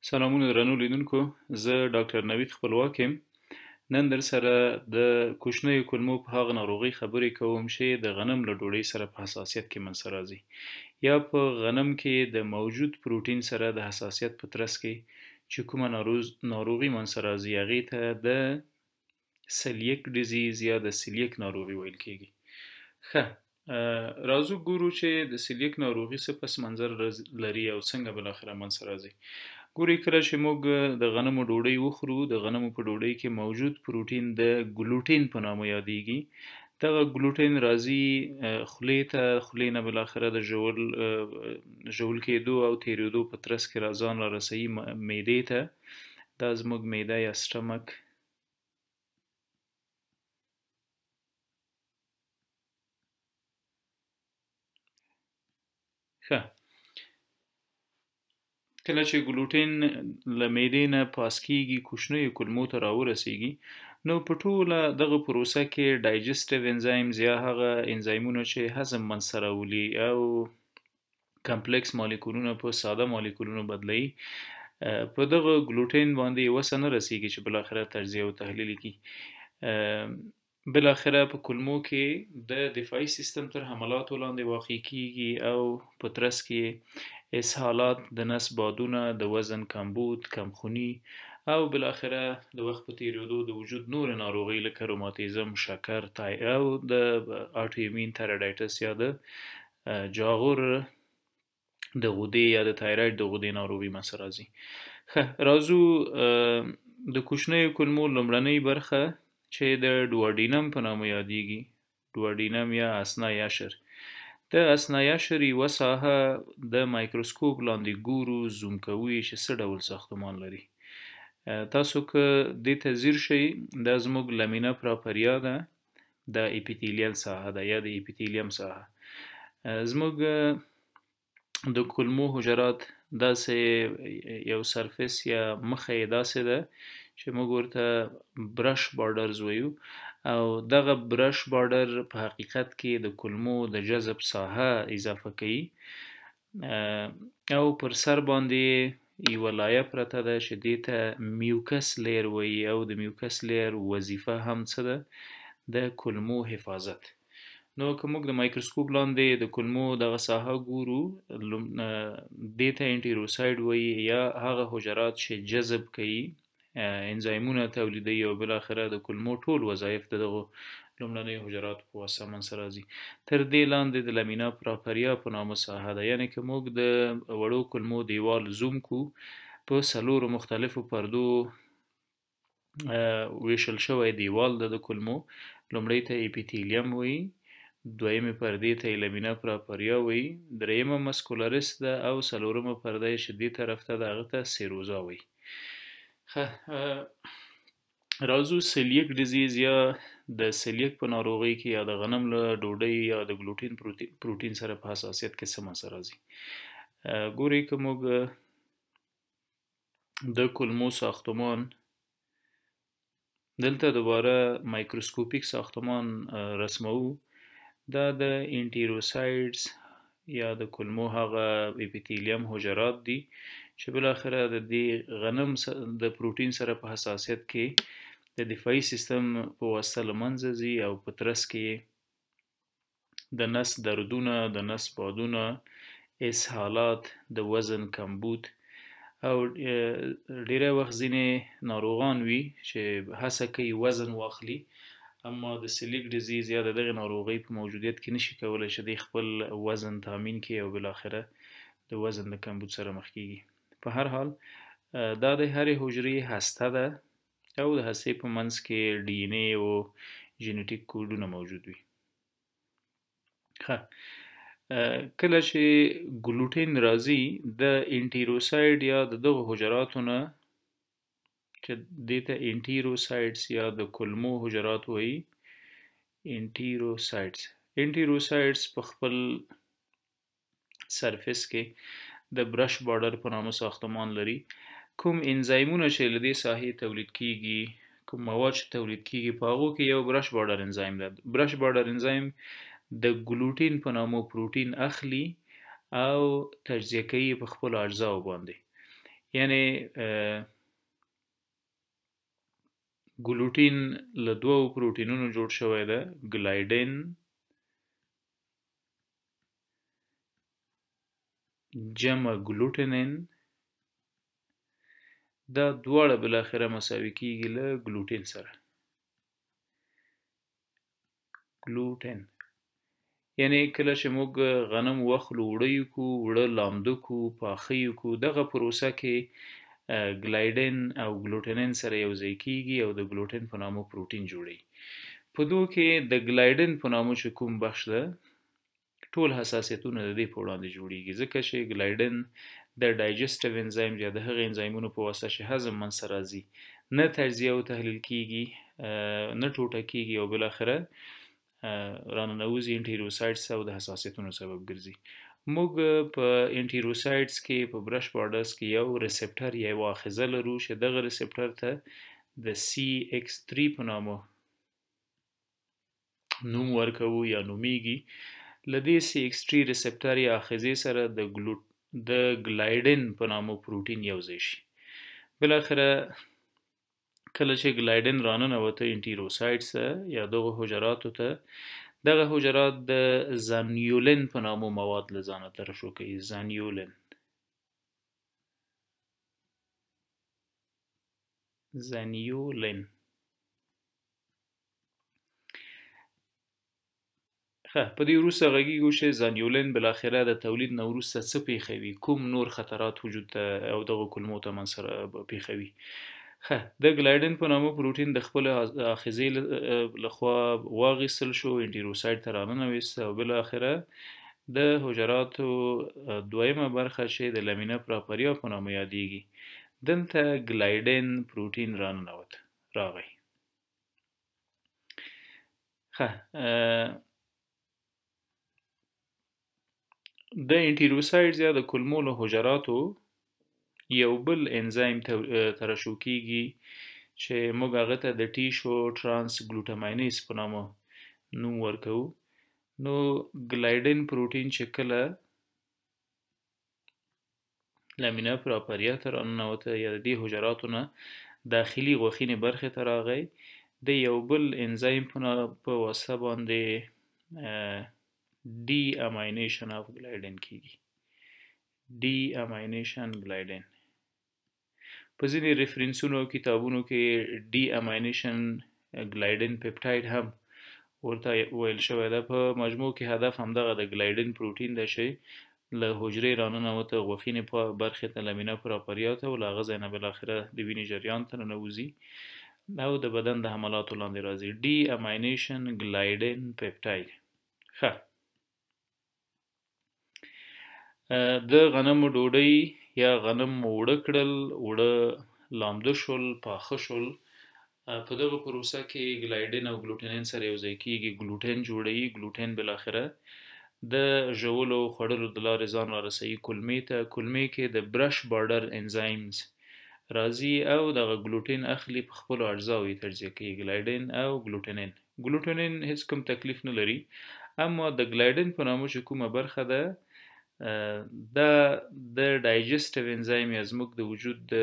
سلامونه درنو لیدونکو زه ډاکټر نوید خپلواک یم نن در سره د کوچنیو کولمو په هغه ناروغۍ خبرې کوم چې د غنم له ډوډۍ سره په حساسیت کې منځته راځي یا په غنم کې د موجود پروتین سره د حساسیت په ترڅ کې چې کومه ناروغي منځته راځي هغې ته د سلیک ډیزیز یا د سلیک ناروغي ویل کېږي ښه راځو ګورو چې د سلیک ناروغي څه پس منظر لري او څنګه بالاخره منځته راځي ګوري کله چې موږ د غنمو ډوډۍ وخورو د غنمو په ډوډۍ کې موجود پروتین د ګلوټین په نامه یادېږي دغه ګلوټین راځي خولې نه بالاخره د ژول کېدو او تېرېدو په ترڅ کې ځان را رسوي معدې ته دا زموږ معده یا سټمک ښه کله چې ګلوټین له معدې نه پاس کېږي کوچنیو کولمو ته راورسېږي نو په ټوله دغه پروسه کې ډایجسټیو انزایمز یا هغه انزایمونه چې هضم منځته راولي او کمپلیکس مالیکولونه په ساده مالیکولونو بدلوي په دغه ګلوټین باندې وسه نه رسېږي چې بالاخره تجزیه او تحلیل کړي بالاخره په کولمو کې د دفاعي سیستم تر حملاتو لاندې واقع کېږي او په ترڅ کې اسهالات د نس بادونه د وزن کمبود کمخوني او بالاخره د وخت په تیریدو د وجود نور ناروغۍ لکه روماتیزم شکر او د آټوایمین تایرویډایټس یا د جاغور د غدې یا د تایراید د غدې ناروغي منځته راځي ښه راځو د کوچنیو کولمو لومړنۍ برخه چې د ډوارډینم په نامه یادېږي ډوارډینم یا اثنی عشر د اثنی عشر یوه ساحه د مایکروسکوپ لاندې ګورو زوم کوو چې څه ډول ساختمان لري تاسو که دې ته ځیر شئ دا زموږ لمینه پراپریا ده د اپیتیلیل ساحه ده یا د اپیتیلیم ساحه زموږ د کولمو حجرات داسې یو سرفیس یا مخه یې داسې ده چې موږ ورته برش بارډرز وایو او دغه برش بارډر په حقیقت کې د کولمو د جذب ساحه اضافه کوي او پر سر باندې یوه لایه پرته ده چې دې ته میوکس لیر وایي او د میوکس لیر وظیفه هم څه ده د کولمو حفاظت نو که موږ د مایکروسکوپ لاندې د کولمو دغه ساحه ګورو دې ته انټیروساید وایي یا هغه حجرات چې جذب کوي انزایمونه تولیدوي او بالاخره د کولمو ټول وظایف د دغو لومړنیو حجراتو په واسطه منځته راځي تر دې لاندې د لمینا پراپریا په نامه ساحه ده یعنې که موږ د وړو کولمو دیوال زوم کو په څلورو مختلفو پردو ویشل شوی دیوال د کولمو لومړی ته اپیتیلیم وایي دویمه پردې ته لمینا پراپریا وایي دریمه مسکولرس ده او څلورمه پرده چې دې طرف ته ده هغه ته سیروزا وایي راځو سلیک ډیزیز یا د سلیک په ناروغۍ کې یا د غنم له ډوډۍ یا د ګلوټین پروتین سره په حساسیت کې څه مسئله راځي ګورئ که موږ د کولمو ساختمان دلته دوباره مایکروسکوپیک ساختمان رسمو دا د انټیروسایډز یا د کولمو هغه اپیتیلیم حجرات دي چې بالاخره د دې غنم د پروتین سره په حساسیت کې د دفاعي سیستم په واسطه له منځه ځي او په ترڅ کې د نس دردونه د نس بادونه اسهالات د وزن کمبود او ډیری وخت ځینې ناروغان وي چې هڅه کوي وزن واخلي اما د سلیک ډیزیز یا دغه ناروغۍ په موجودیت کې نشي کولی چې د خپل وزن تامین کړي او بالاخره د وزن د کمبود سره مخ کیږي په هر حال دا د هرې حجرې هسته ده او د هستې په منځ کې ډي ان اے او جینیټیک کوډونه موجود وي کله چې ګلوټین راځي د انټیروساید یا دغه حجراتو نه چې دې ته انټیروسایډز یا د کولمو حجرات وایي انټیروسایډز په خپل سرفیس کې د برش بارډر په نامه ساختمان لري کوم انزایمونه چې له دې ساحې تولید کیږي کوم مواد چې تولید کیږي په هغو کې یو برش بارډر انزایم ده برش بارډر انزایم د ګلوټین په نامه پروتین اخلي او تجزیه کوي په خپل اجزاو باندې یعنی ګلوټین له دوو پروټینونو جوړ شوی ده، ګلایډین جمع ګلوټینین، دا دواړه بالاخره مساوي کیږي له ګلوټین سره. ګلوټین یعنی کله چې موږ غنم واخلو، وړه یې کو، وړه لامده کو، پاخه یې کو، دغه پروسه کې ګلایډین او ګلوټینین سره یو ځای کیږي او د ګلوټین په نامه پروټین جوړي. په دوی کې د ګلایډین په نامه چې کوم بخش ده، ټول حساسیتونه د دې په وړاندې جوړیږي، ځکه چې ګلایډین د ډایجسټیو انزایم یا د هغه انزایمونو په واسطه چې هضم منځته راځي نه تجزیه او تحلیل کیږي، نه ټوټه کیږي او بالاخره راننوزي انټیروسایډز او د حساسیتونو سبب ګرځي. موږ په انټیروسایډز کې په برش بارډرز کې یو ریسپټر یا یو آخذه لرو چې دغه ریسپټر ته د CX3 په نامه نوم ورکوو یا نومیږي. لدې CX3 ریسپټر یا آخذې سره د ګلایډین په نامه پروټین یو ځای شي. بالاخره کله چې ګلایډین راننوته انټیروسایډز ته یا دغه حجراتو ته، دغه حجرات د زانیولین په نامه مواد له ځانه ترشح کوي. زانیولین په دې وروسته غږیږو چې زانیولین بالاخره د تولید نه وروسته څه پیښوي، کوم نور خطرات وجود ته او دغه کلمو ته منځ پیښوي. د ګلایډین په نامه پروټین د خپل آخذې لخوا واخیستل شو، انټیروسایډ ته راننویست او بالاخره د حجراتو دویمه برخه چې د لامینه پراپریا په نامه یادیږي، دلته ګلایډین پروټین راننوت راغی. د انټیروسایډز یا د کولمو له حجراتو یو بل انزایم ترشح کیږي چې موږ هغه ته د ټیشو ترانس ګلوټاماینیز په نامه نوم ورکوو. نو ګلایډین پروټین چې کله لامینه پراپریا ته راننوته یا د دې حجراتو نه داخلي غوښینې برخې ته راغی، د یو بل انزایم په واسطه باندې ډي اماینیشن اف ګلایډین کیږي. ډي اماینیشن ګلایډین په ځینې ریفرنسونو او کتابونو کې ډي اماینیشن ګلایډین پیپټاید هم ورته ویل شوی ده. په مجموع کې هدف همدغه د ګلایډین پروټین ده چې له حجرې راننوته غوښینې برخې ته لامینه پراپریا ته او له هغه ځای نه بالاخره د وینې جریان ته ننوځي او د بدن د حملاتو لاندې راځي. ډي اماینیشن ګلایډین پیپټاید. د غنمو ډوډۍ یا غنم اوړه کړل، اوړه لامده شول، پاخه شول، په دغه پروسه کې ګلایډین او ګلوټینین سره یو ځای کیږي، ګلوټین جوړوي. ګلوټین بالاخره د ژولو خوړلو د لارې ځان رارسوي کولمې ته. کولمې کې د برش بارډر انزایمز راځي او دغه ګلوټین اخلي، په خپلو اجزاو یې تجزیه کوي، ګلایډین او ګلوټینین. ګلوټینین هیڅ کوم تکلیف نه لري، اما د ګلایډین په نامه چې کومه برخه ده دا د ډایجسټیو انزایم یا زموږ د وجود د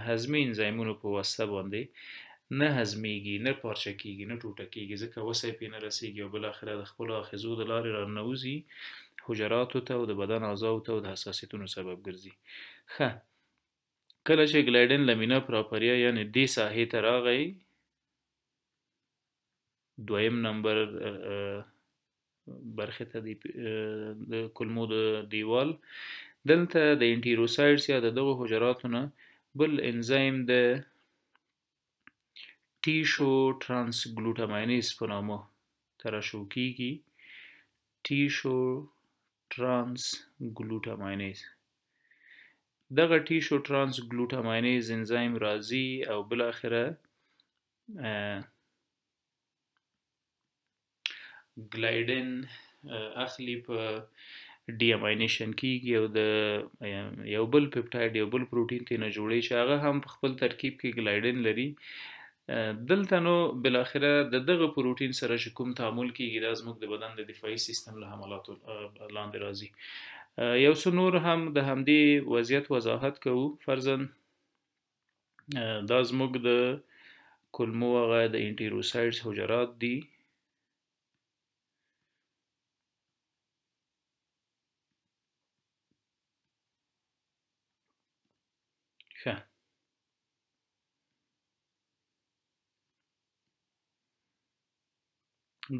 هضمي انزایمونو په واسطه باندې نه هضمیږي، نه پارچه کیږي، نه ټوټه کیږي، ځکه وسه پې نه رسیږي او بالاخره د خپلو آخذو د لارې راننوځي حجراتو ته او د بدن اعضاو ته او د حساسیتونو سبب ګرځي. کله چې ګلایډین لامینه پراپریا یعنی دې ساحې ته راغی، دویم نمبر برخې ته د کولمو د دیوال، دلته د انټیروسایډز یا دغه حجراتو نه بل انزایم د ټیشو ترانس ګلوټاماینیز په نامه ترشح کیږي. ټیشو ترانس ګلوټاماینیز. دغه ټیشو ترانس ګلوټاماینیز انزایم راځي او بالاخره ګلایډین اخلي، په ډي اماینیشن کیږي او د یو بل پیپټاید یو بل پروټین ته نه جوړي چې هغه هم په خپل ترکیب کې ګلایډین لري. دلته نو بالاخره د دغه پروټین سره چې کوم تعامل کیږي دا زموږ د بدن د دفاعي سیستم له حملاتو لاندې راځي. یو څه نور هم د همدې وضعیت وضاحت کوو. فرضاً دا زموږ د کولمو هغه د انټیروسایډز حجرات دي. ښه،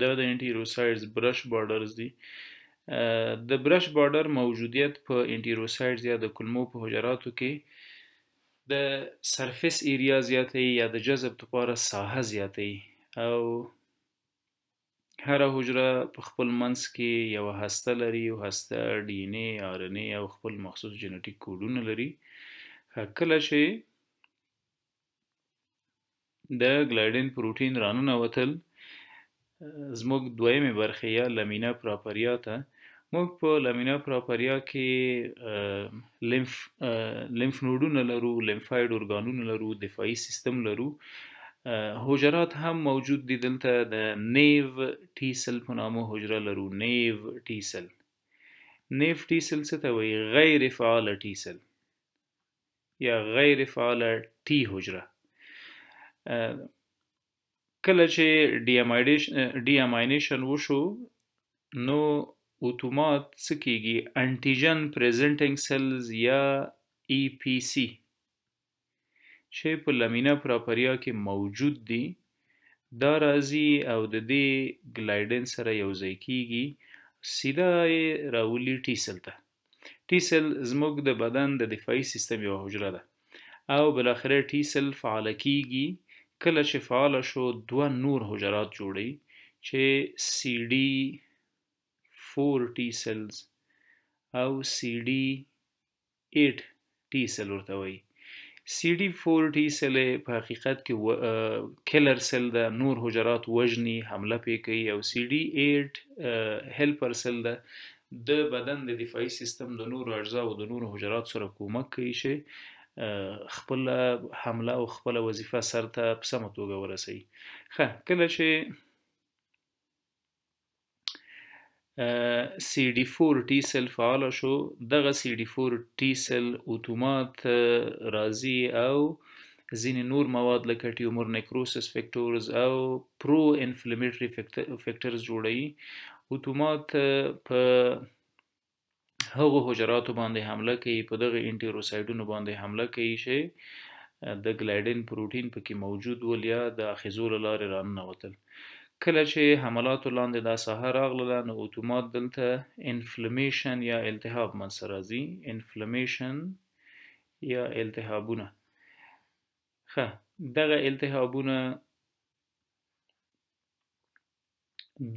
دا د انټیروسایډز برش بارډرز دي. د برش بارډر موجودیت په انټیروسایډز یا د کولمو په حجراتو کې د سرفیس ایریا زیاتوي یا د جذب لپاره ساحه زیاتوي، او هره حجره په خپل منځ کې یوه هسته لري، یو هسته ډي ان اے، آر ان اے او خپل مخصوص جنټیک کوډونه لري. کله چې د ګلایډین پروټین راننوتل زموږ دویمې برخې یا لمینا پراپریا ته، موږ په لمینا پراپریا کې لیمف نودونه لرو، لیمفاید ارګانونه لرو، دفاعي سیستم لرو. حجرات هم موجود دي دلته. د نیو ټي سل په نامه حجره لرو. نیو ټي سل څه ته وایي؟ غیر فعاله ټي سل یا غیر فعاله ټي حجره. کله چې ډي اماینیشن وشو نو اتومات څه کیږي؟ انټیجن پریزنټینګ سلز یا ای پی سی چې په لمینا پراپریا کې موجود دي دا راځي او د دې ګلایډین سره یوځای کیږي، سیده یې راولي ټي سل ته. ټي سل زموږ د بدن د دفاعي سیستم یوه حجره ده او بالاخره ټي سل فعاله کیږي. کله چې فعاله شو دوه نور حجرات جوړي چې سی ډي 4 ټي سلز او سی ډي 8 ټي سل ورته وایي. سی ډي 4 ټي سل په حقیقت کې کلر سل ده، نور حجرات وژني، حمله پې کوي. او سی ډي 8 هیلپر سل ده، د بدن د دفاعي سیستم د نورو اجزا او د نورو حجرات سره کومک کوي چې خپل حمله او خپل وظیفه سرته په سمه توګه ورسوي. ښه، کله چې سی ډي 4 ټي سل فعال شو، دغه سی ډي 4 ټي سل اتومات راځي او ځینې نور مواد لکه ټیومر نیکروسس فیکټورز او پرو انفلمیټري فیکټرز جوړوي. اتومات په هغو حجراتو باندې حمله کوي، په دغه انټیروسایډونو باندې حمله کوي چې د ګلایډین پروټین پکې موجود ول یا د آخذو له لارې راننوتل. کله چې حملاتو لاندې دا ساحه راغله نو اتومات دلته انفلمیشن یا التهاب منځته راځي. انفلمیشن یا التهابونه. ښه، دغه التهابونه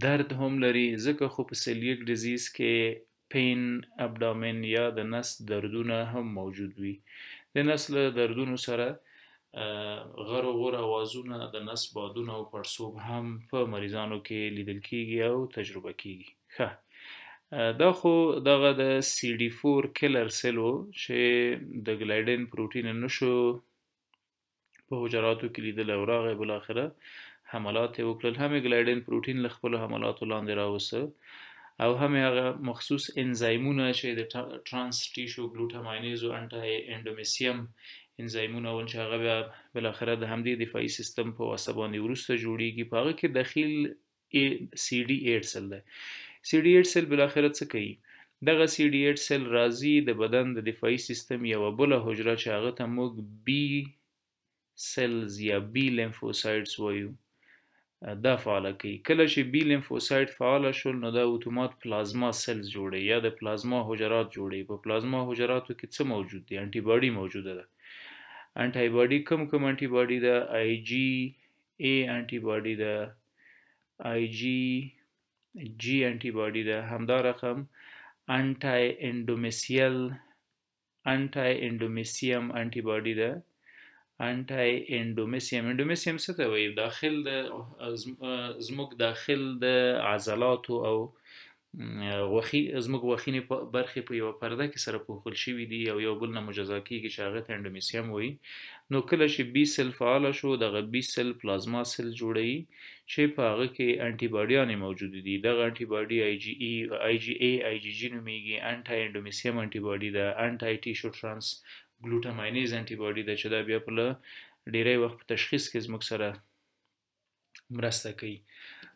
درد هم لري، ځکه خو په سیلیک ډیزیز کې پین ابډامن یا د نس دردونه هم موجود وي. د نس له دردونو سره غر و غور اوازونه، د نس بادونه او پړسوب هم په مریضانو کې لیدل کیږي او تجربه کیږي. ښه، دا خو دغه د سی ډي 4 کلر سلو چې د ګلایډین پروټین نشو په حجراتو کې لیدل او راغی بالاخره حملات یې وکړل. هم یې ګلایډین پروټین له خپلو حملاتو لاندې راوسته او هم یې هغه مخصوص انزایمونه چې د ټرانس ټیشو ګلوټاماینیز او انټي انډومیسیم انزایمونه ول چې هغه بیا بالاخره د همدې دفاعي سیستم په واسطه باندې وروسته جوړیږي، په هغه کې دخیل سی ډي 8 سل ده. سی ډي 8 سل بالاخره څه کوي؟ دغه سی ډي 8 سل راځي د بدن د دفاعي سیستم یوه بله حجره چې هغه ته موږ بی سلز یا بی لیمفوسایډز وایو دا فعاله کوي. کله چې بی لیمفوسایډ فعاله شول نو دا اتومات پلازما سلز جوړي یا د پلازما حجرات جوړي. په پلازما حجراتو کې څه موجود دي؟ انټي باډي موجوده ده. انټي باډي کوم انټي باډي ده؟ آی جی ای انټي باډي ده، آی جی جی انټي باډي ده، همدا رقم انټي انډومیسیم انټي باډي ده. انټي انډومیسیم څه ته وایي؟ داخل د زموږ داخل د عضلاتو او غوښې زموږ غوښینې برخې په یوه پرده کې سره پوښل شوي دي او یو بل نه مجزا کیږي چې هغه ته اندومیسیم وایي. نو کله چې بي سل فعاله شو دغه بي سل پلازما سل جوړوي چې په هغه کې انټي باډیانې موجود دي. دغه انټي باډي آی جی ای آی جی جی نومیږي. انټي اندومیسیم انټي باډي ده. انټي ټیشو ترانس ګلوټاماینیز انټي باډي ده چې دا بیا په ډیری وخت په تشخیص کې زموږ سره مرسته کوي.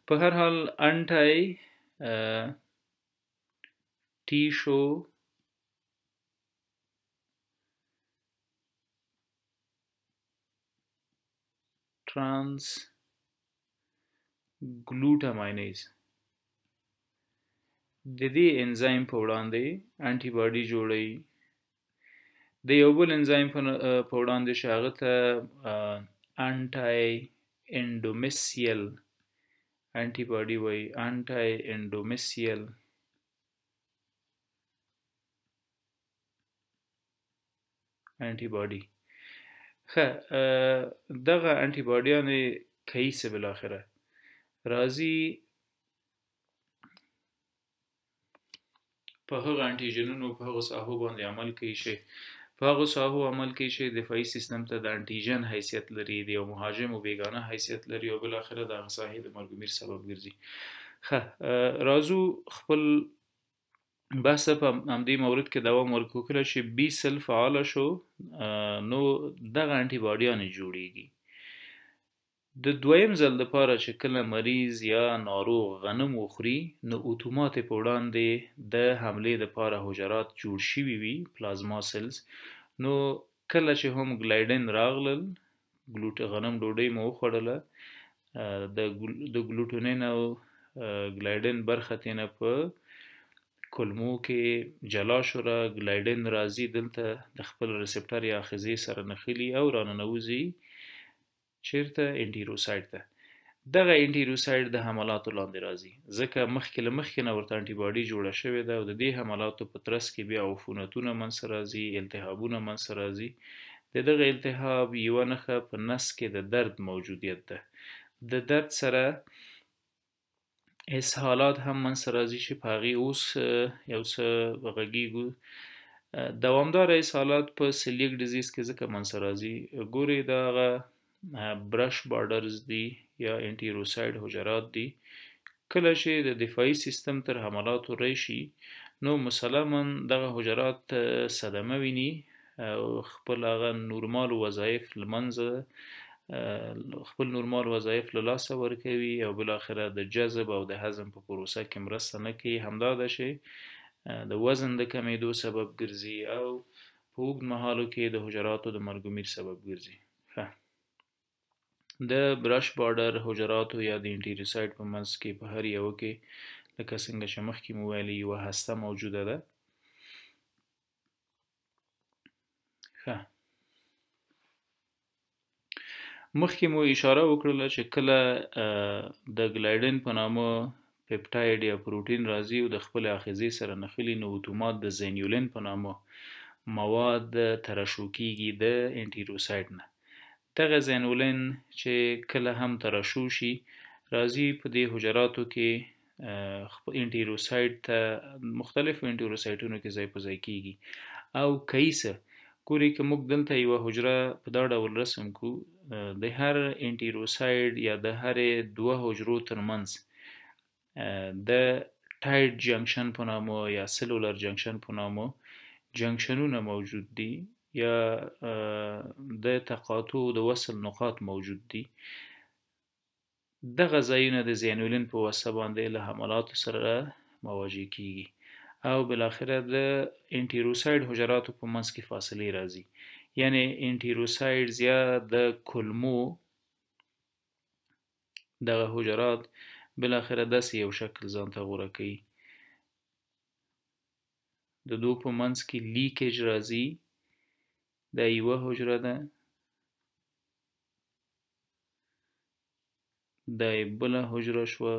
په هر حال انټي ټیشو ترانس ګلوټاماینیز د دې انزایم په وړاندې انټي باډي جوړوي. د یو بل انزایم په وړاندې چې هغه ته انټي اندومیسیل انټي باډي وایي. انټي اندومیسیل انټي باډي. ښه دغه انټي باډیانې کیسه بالاخره راځي په هغه انټيجنونو په هغه ساحو باندې عمل کوي چې په هغه ساحو عمل کوي چې دفاعي سیستم ته د انټيجن حیثیت لري، د یو مهاجم او بیگانه حیثیت لري او بالاخره د هغه ساحې د مرګ میر سبب ګرځي. ښه راځو خپل بحث په همدې مورد کې دوام ورکړو. کله چې بي سل فعاله شو نو دغه انټي باډیانې جوړیږي. د دویم ځل لپاره چې کله مریض یا ناروغ غنم وخوري نو اتومات په وړاندې د حملې لپاره حجرات جوړ شوي وي پلازما سلز. نو کله چې هم ګلایډن راغلل غنم ډوډۍ مو وخوړله د ګلوټونین او ګلایډن برخه تینه په کولمو کې جلا شوره. ګلایډن راځي دلته د خپل ریسپټر یا آخذې سره نښلي او راننوځي چیرته انټیروسایډ ته. دغه انټیروسایډ د حملاتو لاندې راځي ځکه مخکې له مخکې نه ورته انټي باډي جوړه شوې ده او د دې حملاتو په ترڅ کې بیا عفونتونه منځته راځي، التهابونه منځته راځي. د دغه التهاب یوه نښه په نس کې د درد موجودیت ده. د درد سره اسهالات هم منځته راځي چې په هغې اوس یو څه غږیږو. دوامداره اسهالات په سلیک ډیزیز کې ځکه منځته راځي ګورئ دغه برش بارډرز دي یا انټیروسایډ حجرات دي. کله چې د دفاعي سیستم تر حملاتو راشي نو مسلما دغه حجرات صدمه ویني او خپل هغه نورمال وظایف لمنځه خپل نورمال وظایف له لاسه ورکوي او بالاخره د جذب او د هضم په پروسه کې مرسته نه کوي. همدا ده چې د وزن د کمیدو سبب ګرځي او په اوږد مهالو کې د حجراتو د مرګ میر سبب ګرځي. د برش بارډر حجراتو یا د انټیروسایډ په منځ کې په هر یو کې لکه څنګه چې مخکې مو ویلي یوه هسته موجوده ده. مخکې مو اشاره وکړله چې کله د ګلایډن په نامه پپټاید یا پروټین راځي او د خپل آخذې سره نښلي نو اتومات د زینیولین په نامه مواد ترشح کیږي د انټیروسایډ نه. دغه زینولین چې کله هم ترشح شي راځي په دې حجراتو کې انټیروسایډ ته مختلفو انټیروسایډونو کې ځای په ځای کیږي او کیسه ګورئ که موږ دلته یوه حجره په دا ډول رسم کو د هر انټیروسایډ یا د هرې دوه حجرو ترمنځ د ټایټ جنکشن په نامه یا سلولر جنکشن په نامه جنکشنونه موجود دي یا د تقاطع د وصل نقاط موجود دي. دغه ځایونه د زینولین په واسطه باندې له حملاتو سره مواجه کیږي او بالاخره د انټیروسایډ حجراتو په منځ کې فاصلې راځي. یعنی انټیروسایډز یا د کولمو دغه حجرات بالاخره داسې یو شکل ځان ته غوره کوي. د دوی په منځ کې لیکیج راځي. دا یوه حجره ده، دا یې بله حجره شوه،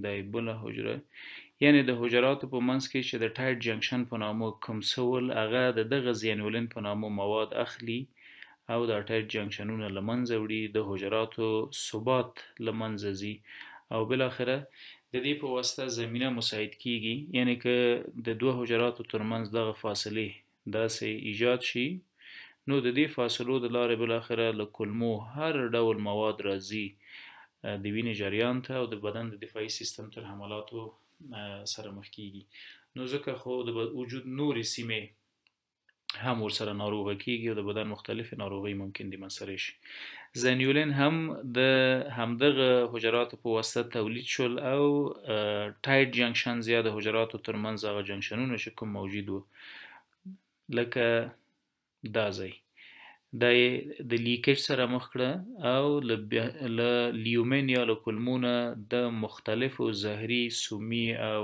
دا یې بله حجره. یعنی د حجراتو په منځ کې چې د ټایټ جنکشن په نامه کوم سول هغه د دغه زینولین په نامه مواد اخلي او دا ټایټ جنکشنونه له منځه وړي، د حجراتو ثبات له منځه ځي او بالاخره د دې په واسطه زمینه مساعد کیږي، یعنی که د دوه حجراتو ترمنځ دغه فاصلې داسې ایجاد شي، نو د دې فاصلو د لارې بالاخره له کولمو هر ډول مواد راځي د وینې جریان ته او د بدن د دفاعي سیستم تر حملاتو سره مخ کیږي. نو ځکه خو د وجود نورې سیمې هم ورسره ناروغه کیږي او د بدن مختلفې ناروغۍ ممکن دي منځته شي. زنیولین هم د همدغه حجراتو په واسطه تولید شول او ټایټ جنکشن یا د حجراتو ترمنځ هغه جنکشنونه چې کوم موجود وو لکه دا ځای دا یې د لیکج سره مخ کړه او له لیومن یا له کولمونه د مختلفو زهري سومي او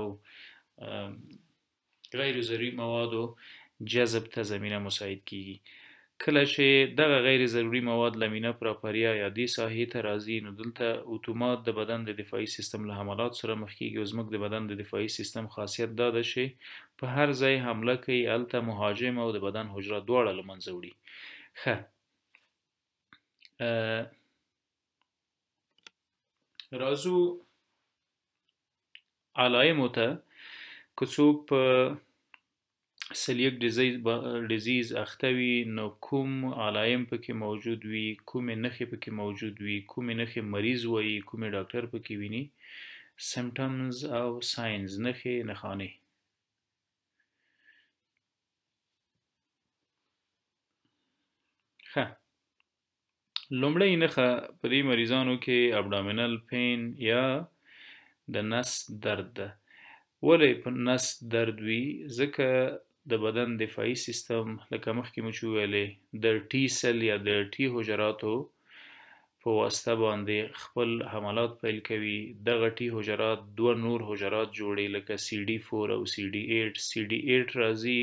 غیر ضروري موادو جذب ته زمینه مساعد کیږي. کله چې دغه غیر ضروري مواد لمینه پراپریا یا دې ساحې ته راځي، نو دلته اتومات د بدن د دفاعي سیستم له حملات سره مخ کیږي او زموږ د بدن د دفاعي سیستم خاصیت دا ده چې په هر ځای حمله کوي، هلته مهاجم او د بدن حجره دواړه له منځه وړي. ښه راځو علایمو ته. که څوک په سلیک ډیزیز اخته وي، نو کوم علایم پکې موجود وي، کومې نښې پکې موجود وي، کومې نښې مریض وایي، کومې ډاکټر پکې ویني. سمپټمز او ساینز، نښې نښانې. ښه لومړی نښه په دې مریضانو کې ابډامینل پین یا د نس درد ده. ولې په نس درد وي؟ ځکه د بدن دفاعي سیستم لکه مخکې مو چې ویلې د ټي سل یا د ټي حجراتو په واسطه باندې خپل حملات پیل کوي. دغه ټي حجرات دوه نور حجرات جوړي لکه CD4 او CD8. CD8 راځي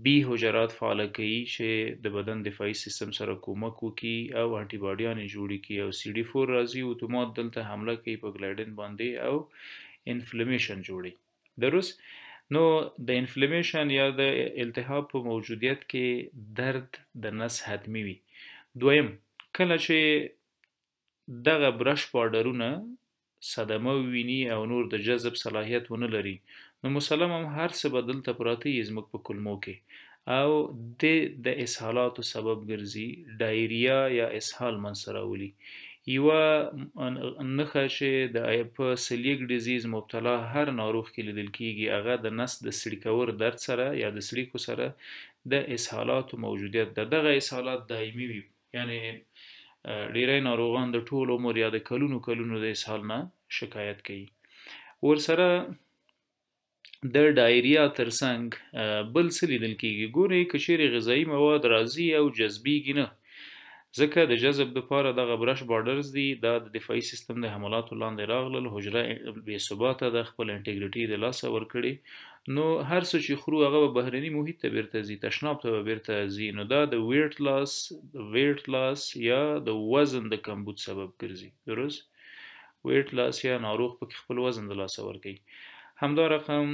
بي حجرات فعاله کوي چې د بدن دفاعي سیستم سره کومک وکړي او انټي باډیانې جوړې کړي، او CD4 راځي اتومات دلته حمله کوي په ګلایډین باندې او انفلمیشن جوړي. درست؟ نو د انفلمیشن یا د التهاب په موجودیت کې درد د نس حتمی وي. دویم، کله چې دغه برش پاډرونه صدمه وویني او نور د جذب صلاحیت ونه لري، نو مسلماً هر څه به دلته پراته یي زموږ په کولمو کې او د اسهالاتو سبب ګرځي، ډایریا یا اسهال منځته راولي. یوه نښه چې په سلیک ډیزیز مبتلا هر ناروغ کې لیدل کیږي، هغه د نس د سړیکور درد سره یا د سړیکو سره د اسهالاتو موجودیت ده. دغه اسهالات دایمي وي، یعنی ډیری ناروغان د ټول عمر یا د کلونو کلونو د اسهال نه شکایت کوي. ورسره د ډایریا ترڅنګ بل څه لیدل کیږي. ګورئ که چیرې غذایي مواد راځي او جذبیږي نه، ځکه د جذب دپاره دغه برش بارډرز دي، دا د دفاعي سیستم د حملاتو لاندې راغلل، حجره بې ثباته ده، خپل انټیګریټي د لاسه ورکړي، نو هر څه چې خورو هغه به بهرني محیط ته بیرته ځي، تشناب ته به بیرته ځي. نو دا د ویټ لاس یا د وزن د کمبود سبب ګرځي. درست؟ ویټ لاس یا ناروغ پکې خپل وزن د لاسه ورکوي. همدا رقم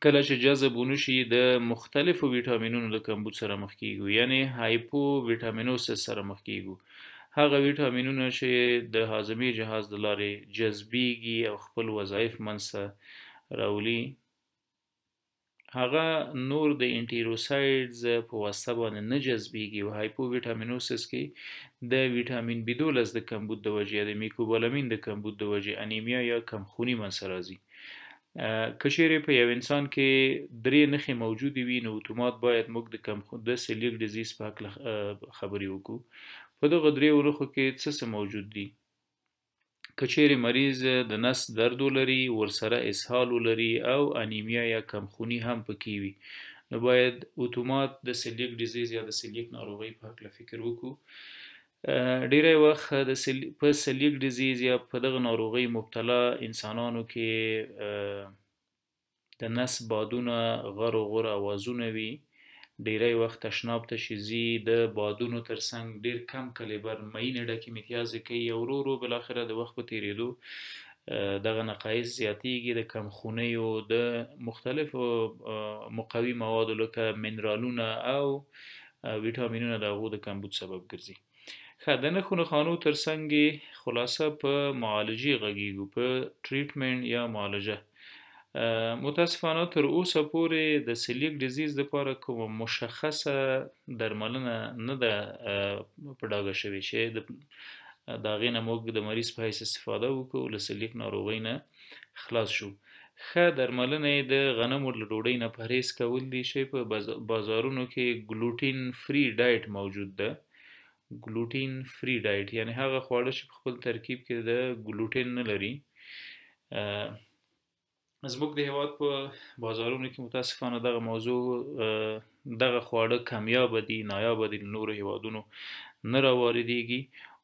کله چې جذب ونشي د مختلفو ویټامینونو د کمبود سره مخ کیږو، یعنی هایپو ویټامینوسس سره مخ کیږو. هغه ویټامینونه چې د هاضمې جهاز د لارې جذبیږي او خپل وظایف منځته راولي، هغه نور د انټیروسایډز په واسطه باندې نه جذبیږي او هایپو ویټامینوسس کې د ویټامین B12 د کمبود د وجې یا د میکوبالامین د کمبود د وجې انیمیا یا کمخوني منځته راځي. که چیرې په یو انسان کې درې نښې موجودې وي، نو اتومات باید موږ د سلیک ډیزیز په هکله خبرې وکړو. په دغه دریو نښو کې څه موجود دي؟ که چیرې مریض د نس درد ولري، ورسره اسهال ولري او انیمیا یا کمخوني هم پکې وي، نو باید اتومات د سلیک ډیزیز یا د سلیک ناروغۍ په هکله فکر وکړو. ډیری وخت په سلیک ډیزیز یا په دغه ناروغۍ مبتلا انسانانو کې د نس بادونه غر و غر اوازونه وي. ډیری وخت تشناب ته چې ځي، د بادونو ترڅنګ ډیر کم کلیبر مینې ډکې متیازې کوي او ورو ورو بالاخره د وخت په تیریدو دغه نقایص زیاتیږي. د کمخونیو د مختلفو مقوي موادو لکه منرالونه او ویټامینونه د هغو د کمبود سبب ګرځي. ښه د نښو نښانو ترڅنګ یې خلاصه په معالجې غږیږو په ټریټمنټ یا معالجه. متاسفانه تر اوسه پورې د سلیک ډیزیز لپاره کومه مشخصه درملنه نه ده په ډاګه شوې چې د هغې نه موږ د مریض په حیث استفاده وکړو له سلیک ناروغۍ نه خلاص شو. ښه درملنه یې د غنمو له ډوډۍ نه پرهیز کول دي چې په بازارونو کې ګلوټین فری ډایټ موجود ده. ګلوټین فری ډایټ یعنی هغه خواړه چې په خپل ترکیب کې د ګلوټین نه لري. زموږ د هېواد په بازارونو کې متاسفانه دغه موضوع دغه خواړه کمیابه دي، نایابه دي، له نورو هېوادونو نه راواردېږي.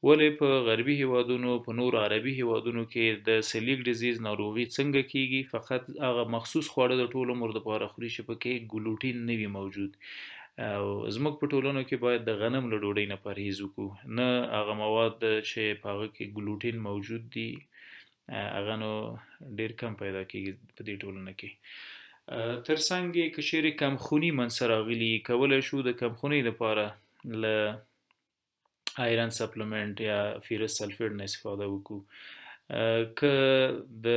ولې په غربي هېوادونو په نورو عربي هېوادونو کې د سلیک ډیزیز ناروغي څنګه کیږي؟ فقط هغه مخصوص خواړه د ټول عمر دپاره خوري چې پکې ګلوټین نه وي موجود. او زموږ په ټولنو کې باید د غنم له ډوډۍ نه پرهیز وکړو، نه هغه مواد چې په هغه کې ګلوټین موجود دي هغه نو ډیر کم پیدا کیږي په دې ټولنه کې. ترڅنګ یې که چیرې کمخوني منځته راغلي کولی شو د کمخونۍ لپاره له آیرن سپلمنټ یا فیرس سلفیډ نه استفاده وکړو. که د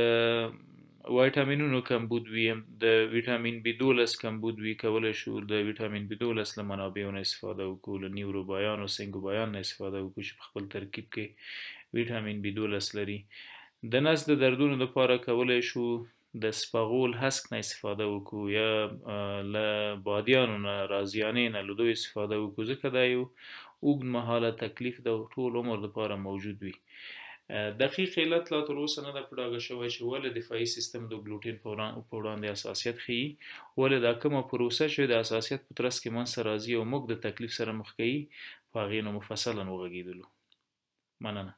وایټامینونو کمبود وي، د ویټامین B12 کمبود وي، کولی شو د ویټامین B12 له منابعو نه استفاده وکړو، له نیوروبایان او سنګوبایان نه استفاده وکړو چې په خپل ترکیب کې ویټامین B12 لري. د نس د دردونو لپاره کولی شو د سپغول هسک نه استفاده وکړو یا له بادیانو نه، رازیانې نه، له دوی استفاده وکړو ځکه دا یو اوږد مهاله تکلیف د ټول عمر لپاره موجود وي. دقیق علت لا تر اوسه نه ده په ډاګه شوی چې ولې دفاعي سیستم د ګلوټین په وړاندې حساسیت ښیي، ولې دا کومه پروسه چې د حساسیت په ترڅ کې منځته راځي او موږ د تکلیف سره مخ کوي په هغې نه مفصلا وغږېدلو. مننه.